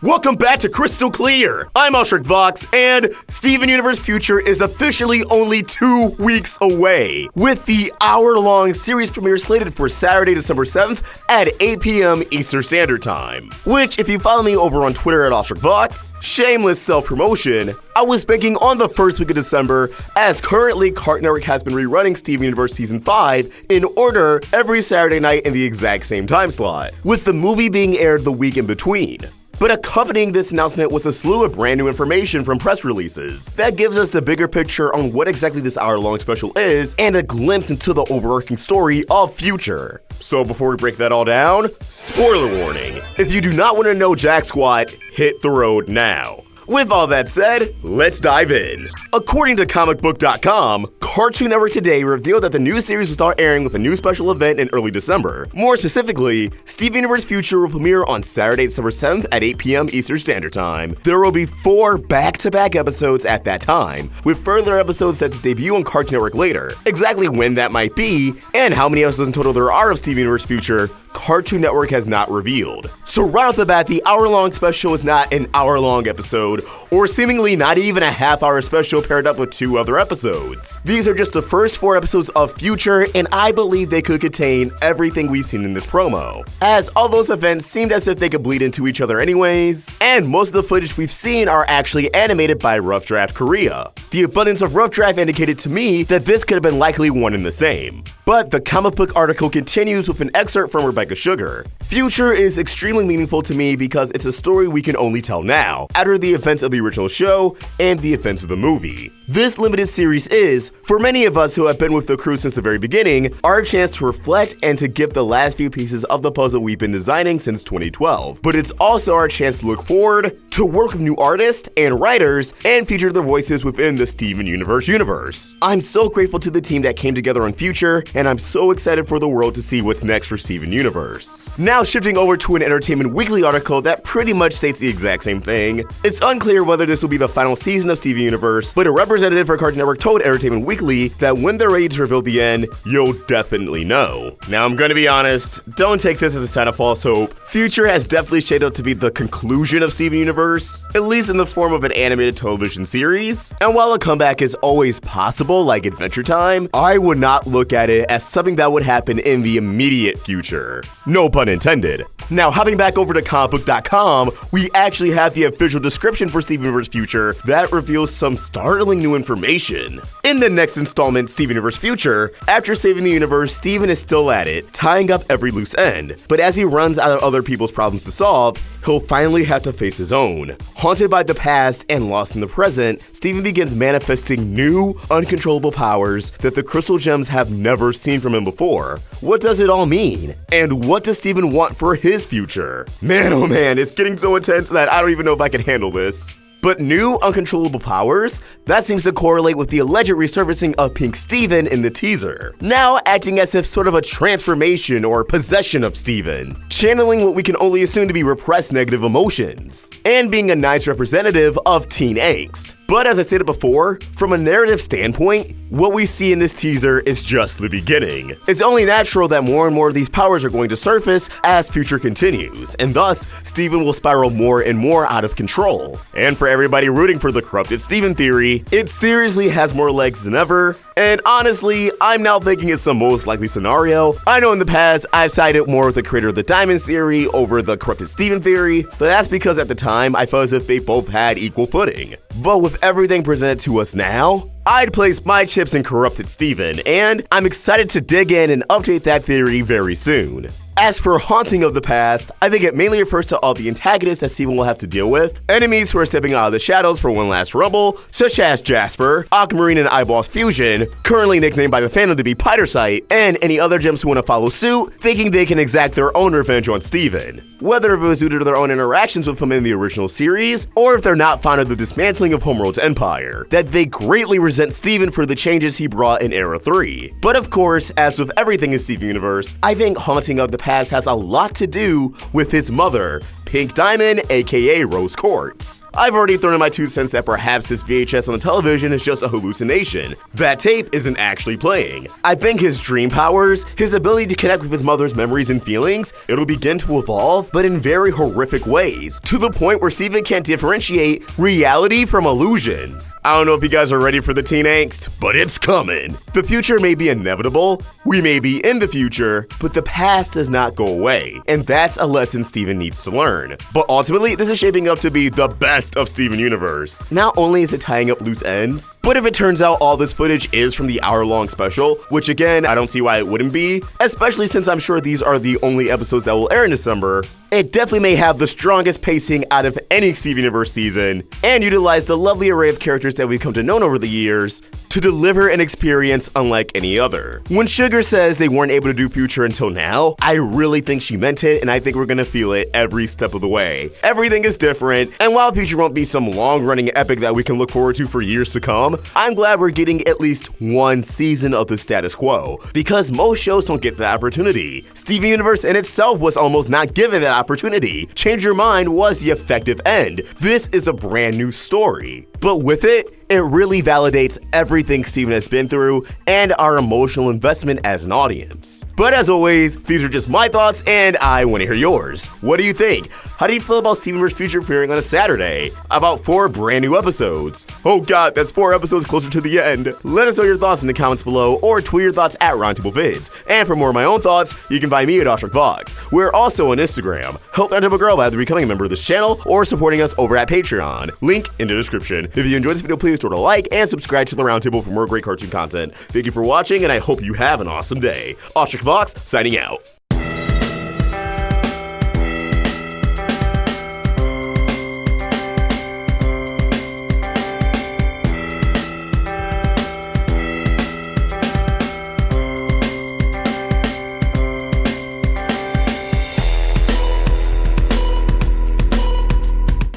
Welcome back to Crystal Clear. I'm Vox, and Steven Universe Future is officially only 2 weeks away, with the hour-long series premiere slated for Saturday, December 7th at 8 p.m. Eastern Standard Time. Which, if you follow me over on Twitter at Vox, shameless self-promotion, I was banking on the first week of December, as currently Cartoon Network has been rerunning Steven Universe Season 5 in order every Saturday night in the exact same time slot, with the movie being aired the week in between. But accompanying this announcement was a slew of brand new information from press releases that gives us the bigger picture on what exactly this hour-long special is and a glimpse into the overarching story of Future. So before we break that all down, spoiler warning. If you do not want to know Jack Squat, hit the road now. With all that said, let's dive in. According to comicbook.com, Cartoon Network today revealed that the new series will start airing with a new special event in early December. More specifically, Steven Universe Future will premiere on Saturday, December 7th at 8 p.m. Eastern Standard Time. There will be 4 back-to-back episodes at that time, with further episodes set to debut on Cartoon Network later. Exactly when that might be, and how many episodes in total there are of Steven Universe Future, Cartoon Network has not revealed. So right off the bat, the hour-long special is not an hour-long episode, or seemingly not even a half-hour special paired up with 2 other episodes. These are just the first 4 episodes of Future, and I believe they could contain everything we've seen in this promo, as all those events seemed as if they could bleed into each other anyways, and most of the footage we've seen are actually animated by Rough Draft Korea. The abundance of Rough Draft indicated to me that this could have been likely one and the same. But the comic book article continues with an excerpt from Rebecca Sugar. Future is extremely meaningful to me because it's a story we can only tell now, after the events of the original show and the events of the movie. This limited series is, for many of us who have been with the crew since the very beginning, our chance to reflect and to give the last few pieces of the puzzle we've been designing since 2012. But it's also our chance to look forward, to work with new artists and writers, and feature their voices within the Steven universe. I'm so grateful to the team that came together on Future, and I'm so excited for the world to see what's next for Steven Universe. Now shifting over to an Entertainment Weekly article that pretty much states the exact same thing. It's unclear whether this will be the final season of Steven Universe, but a representative for Cartoon Network told Entertainment Weekly that when they're ready to reveal the end, you'll definitely know. Now I'm gonna be honest, don't take this as a sign of false hope. Future has definitely shaped up to be the conclusion of Steven Universe, at least in the form of an animated television series. And while a comeback is always possible, like Adventure Time, I would not look at it as something that would happen in the immediate future. No pun intended. Now, hopping back over to comicbook.com, we actually have the official description for Steven Universe Future that reveals some startling new information. In the next installment, Steven Universe Future, after saving the universe, Steven is still at it, tying up every loose end. But as he runs out of other people's problems to solve, he'll finally have to face his own. Haunted by the past and lost in the present, Steven begins manifesting new, uncontrollable powers that the crystal gems have never seen from him before. What does it all mean? And what does Steven want for his future? Man, oh man, it's getting so intense that I don't even know if I can handle this. But new, uncontrollable powers? That seems to correlate with the alleged resurfacing of Pink Steven in the teaser, now acting as if sort of a transformation or possession of Steven, channeling what we can only assume to be repressed negative emotions, and being a nice representative of teen angst. But as I stated before, from a narrative standpoint, what we see in this teaser is just the beginning. It's only natural that more and more of these powers are going to surface as Future continues, and thus, Steven will spiral more and more out of control. And for everybody rooting for the corrupted Steven theory, it seriously has more legs than ever, and honestly, I'm now thinking it's the most likely scenario. I know in the past, I've sided more with the creator of the Diamond theory over the corrupted Steven theory, but that's because at the time, I felt as if they both had equal footing. But with everything presented to us now, I'd place my chips in corrupted Steven, and I'm excited to dig in and update that theory very soon. As for Haunting of the Past, I think it mainly refers to all the antagonists that Steven will have to deal with, enemies who are stepping out of the shadows for one last rumble, such as Jasper, Aquamarine and Eyeball's fusion, currently nicknamed by the fandom to be Pitersight, and any other gems who want to follow suit, thinking they can exact their own revenge on Steven. Whether it was due to their own interactions with him in the original series, or if they're not fond of the dismantling of Homeworld's empire, that they greatly resent Steven for the changes he brought in Era 3. But of course, as with everything in Steven Universe, I think Haunting of the Past has a lot to do with his mother, Pink Diamond, aka Rose Quartz. I've already thrown in my 2 cents that perhaps this VHS on the television is just a hallucination. That tape isn't actually playing. I think his dream powers, his ability to connect with his mother's memories and feelings, it'll begin to evolve, but in very horrific ways, to the point where Steven can't differentiate reality from illusion. I don't know if you guys are ready for the teen angst, but it's coming. The future may be inevitable, we may be in the future, but the past does not go away, and that's a lesson Steven needs to learn. But ultimately, this is shaping up to be the best of Steven Universe. Not only is it tying up loose ends, but if it turns out all this footage is from the hour-long special, which again, I don't see why it wouldn't be, especially since I'm sure these are the only episodes that will air in December, it definitely may have the strongest pacing out of any Steven Universe season, and utilize the lovely array of characters that we've come to know over the years to deliver an experience unlike any other. When Sugar says they weren't able to do Future until now, I really think she meant it, and I think we're gonna feel it every step of the way. Everything is different, and while Future won't be some long-running epic that we can look forward to for years to come, I'm glad we're getting at least one season of the status quo, because most shows don't get that opportunity. Steven Universe in itself was almost not given that opportunity. Change Your Mind was the effective end. This is a brand new story. But with it, it really validates everything Steven has been through and our emotional investment as an audience. But as always, these are just my thoughts and I want to hear yours. What do you think? How do you feel about Steven vs. Future appearing on a Saturday? About 4 brand new episodes. Oh god, that's 4 episodes closer to the end. Let us know your thoughts in the comments below or tweet your thoughts at Roundtable Vids. And for more of my own thoughts, you can find me at OstricVox. We're also on Instagram. Help Roundtable grow by either becoming a member of this channel or supporting us over at Patreon. Link in the description. If you enjoyed this video, please throw a like and subscribe to the Roundtable for more great cartoon content. Thank you for watching, and I hope you have an awesome day. OstricVox signing out.